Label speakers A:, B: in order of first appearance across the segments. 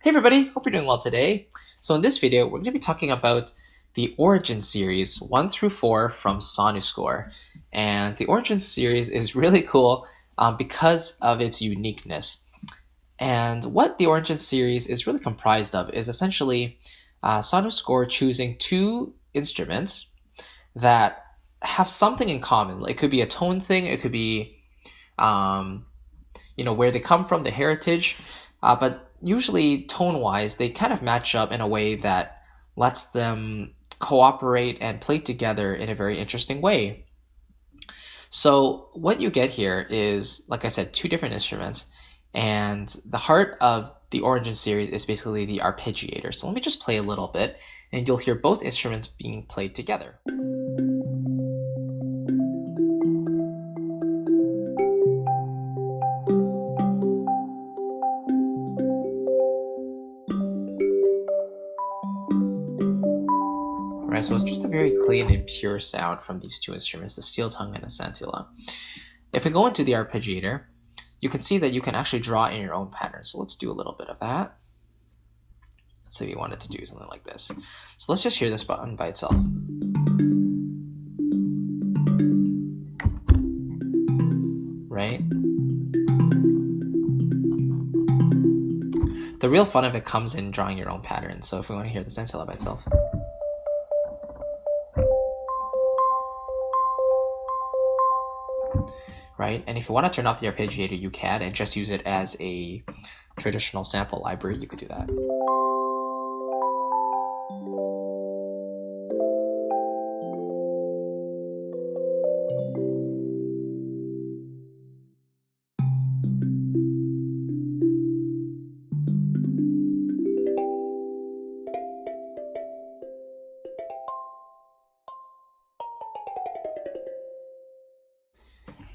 A: Hey everybody, hope you're doing well today. So in this video, we're going to be talking about the Origin series 1 through 4 from SonuScore. And the Origin series is really cool because of its uniqueness. And what the Origin series is really comprised of is essentially SonuScore choosing two instruments that have something in common. It could be a tone thing, it could be where they come from, the heritage, but usually tone-wise, they kind of match up in a way that lets them cooperate and play together in a very interesting way. So what you get here is, like I said, two different instruments, and the heart of the Origin series is basically the arpeggiator. So let me just play a little bit, and you'll hear both instruments being played together. Right, so it's just a very clean and pure sound from these two instruments, the steel tongue and the santilla. If we go into the arpeggiator, you can see that you can actually draw in your own pattern. So let's do a little bit of that. Let's say we wanted to do something like this. So let's just hear this button by itself. Right? The real fun of it comes in drawing your own pattern. So if we want to hear the santilla by itself. Right? And if you want to turn off the arpeggiator, you can, and just use it as a traditional sample library. You could do that.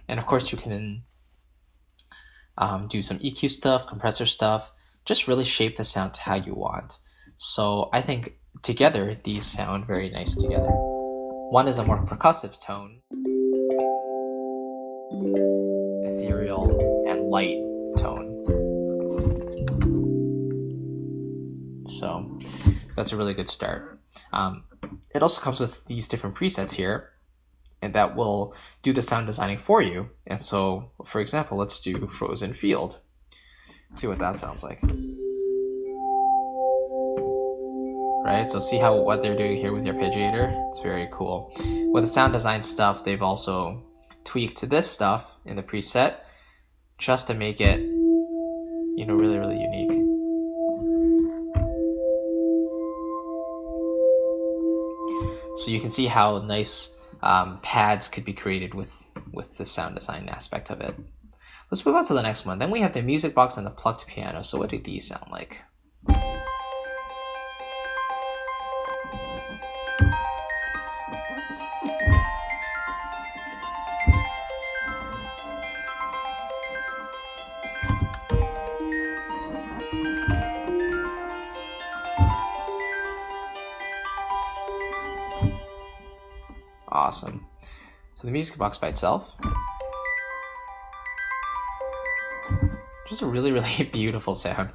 A: And of course, you can do some EQ stuff, compressor stuff, just really shape the sound to how you want. So I think together, these sound very nice together. One is a more percussive tone, ethereal and light tone. So that's a really good start. It also comes with these different presets here, and that will do the sound designing for you. And so, for example, let's do Frozen Field. See what that sounds like. Right, so see what they're doing here with the arpeggiator? It's very cool. With the sound design stuff, they've also tweaked this stuff in the preset just to make it, really, really unique. So you can see how nice pads could be created with the sound design aspect of it. Let's move on to the next one. Then we have the music box and the plucked piano. So what do these sound like? Awesome. So the music box by itself, just a really, really beautiful sound.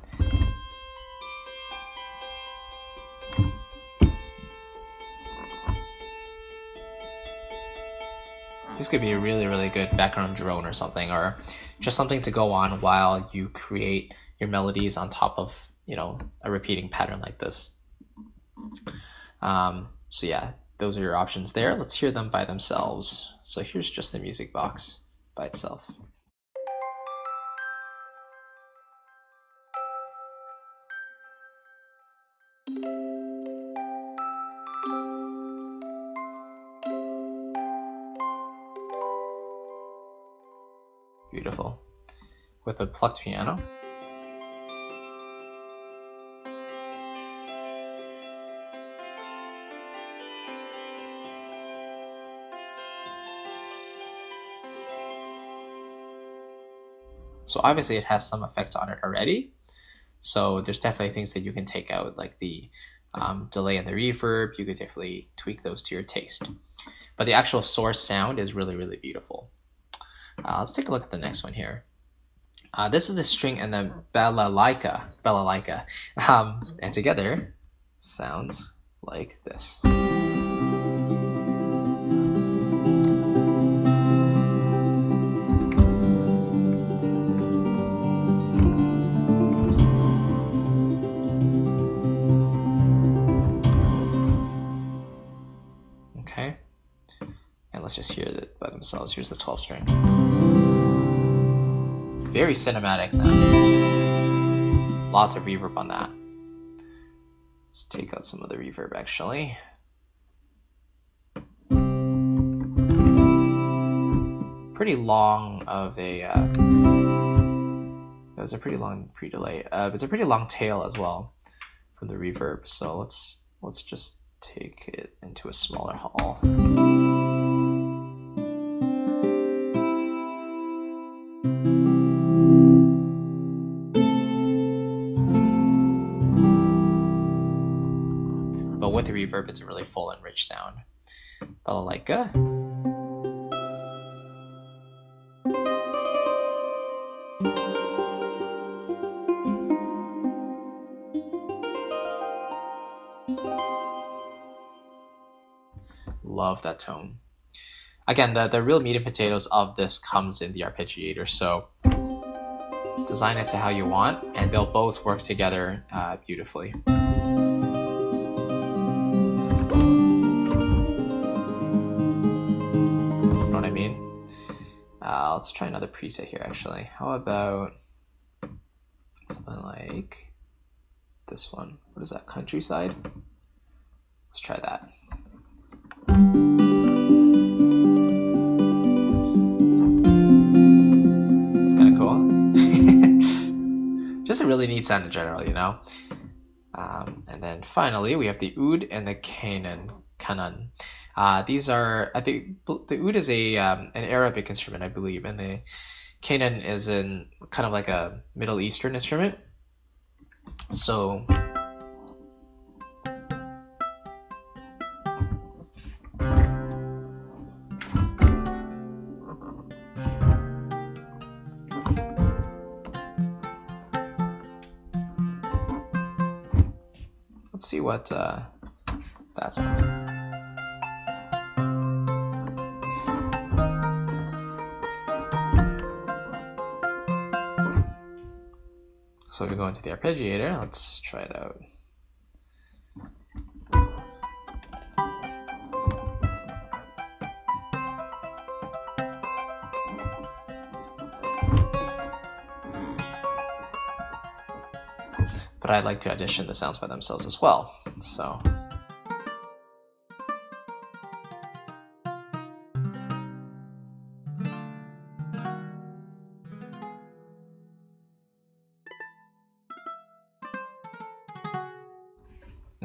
A: This could be a really, really good background drone or something, or just something to go on while you create your melodies on top of, a repeating pattern like this. So yeah, those are your options there. Let's hear them by themselves. So here's just the music box by itself. Beautiful. With a plucked piano. So obviously it has some effects on it already. So there's definitely things that you can take out, like the delay and the reverb. You could definitely tweak those to your taste. But the actual source sound is really, really beautiful. Let's take a look at the next one here. This is the string and the balalaika, and together sounds like this. Okay, and let's just hear it by themselves. Here's the 12 string. Very cinematic sound. Lots of reverb on that. Let's take out some of the reverb actually. Pretty long of a, it was a pretty long pre-delay. It's a pretty long tail as well from the reverb. So let's just take it into a smaller hall. But with the reverb, it's a really full and rich sound. Balalaika. Love that tone. Again, the real meat and potatoes of this comes in the arpeggiator, so design it to how you want, and they'll both work together beautifully. You know what I mean? Let's try another preset here, actually. How about something like this one? What is that, Countryside? Let's try that. It's kind of cool. Just a really neat sound in general, you know? And then finally, we have the oud and the kanan. These are, I think, the oud is an Arabic instrument, I believe, and the kanan is kind of like a Middle Eastern instrument. So let's see what that's like. So if we go into the arpeggiator, let's try it out. But I'd like to audition the sounds by themselves as well. So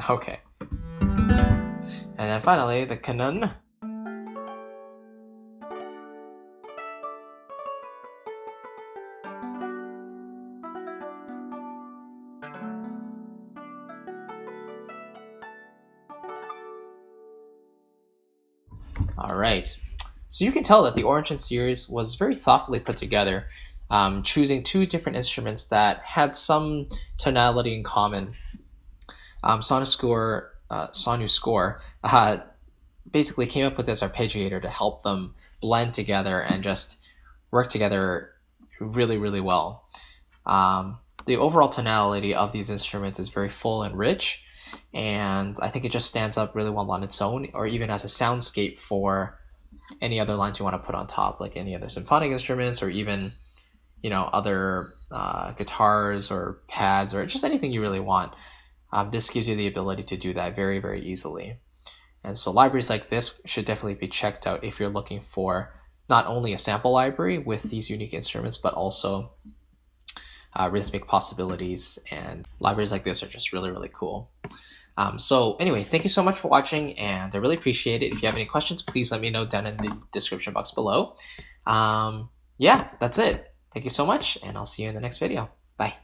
A: okay. And then finally the kanun. All right, so you can tell that the Origin series was very thoughtfully put together, choosing two different instruments that had some tonality in common. SonuScore basically came up with this arpeggiator to help them blend together and just work together really, really well. The overall tonality of these instruments is very full and rich, and I think it just stands up really well on its own, or even as a soundscape for any other lines you want to put on top, like any other symphonic instruments, or even, you know, other guitars or pads, or just anything you really want. This gives you the ability to do that very, very easily. And so libraries like this should definitely be checked out if you're looking for not only a sample library with these unique instruments, but also rhythmic possibilities. And libraries like this are just really, really cool. So anyway, thank you so much for watching, and I really appreciate it. If you have any questions, please let me know down in the description box below. Yeah, that's it. Thank you so much, and I'll see you in the next video. Bye.